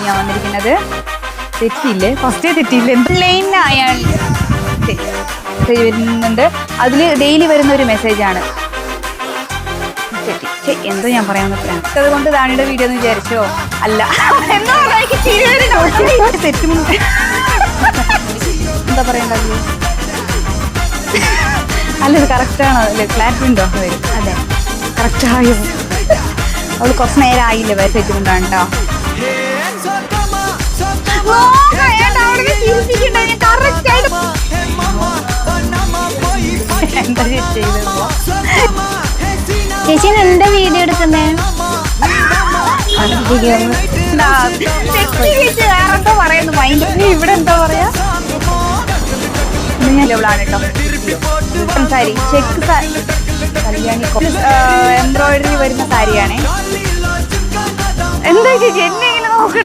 ഞാൻ വന്നിരിക്കുന്നത്. തെറ്റിയില്ലേ? ഫസ്റ്റേ തെറ്റിയില്ലേ? ലൈനായാൽ വരുന്നുണ്ട്. അതിൽ ഡെയിലി വരുന്ന ഒരു മെസ്സേജാണ്. തെറ്റി എന്തോ ഞാൻ പറയാൻ പറ്റാം. അതുകൊണ്ട് താണിയുടെ വീഡിയോ എന്ന് വിചാരിച്ചോ? അല്ല, തെറ്റും എന്താ പറയണ്ടത്? അല്ല, ഇത് കറക്റ്റാണോ? അല്ലേ, ഫ്ലാറ്റ് വിൻഡോ വരും. അതെ, കറക്റ്റായോ? അവള് കുറച്ച് നേരം ആയില്ലേ വരെ തെറ്റുകൊണ്ടാണ് കേട്ടോ. എന്താ ചെയ്തപ്പോ ചേച്ചി എന്താ വീഡിയോ എടുക്കുന്നേ? വേറെന്തോ പറയുന്നു മൈൻഡ്. ഇവിടെ എന്താ പറയാ? ഇവളാണ് കേട്ടോ സാരി. ചെക്ക് കല്യാണി എംബ്രോയിഡറി വരുന്ന സാരിയാണേ. എന്താ ചേച്ചി എന്നെ ഇങ്ങനെ നോക്കണം?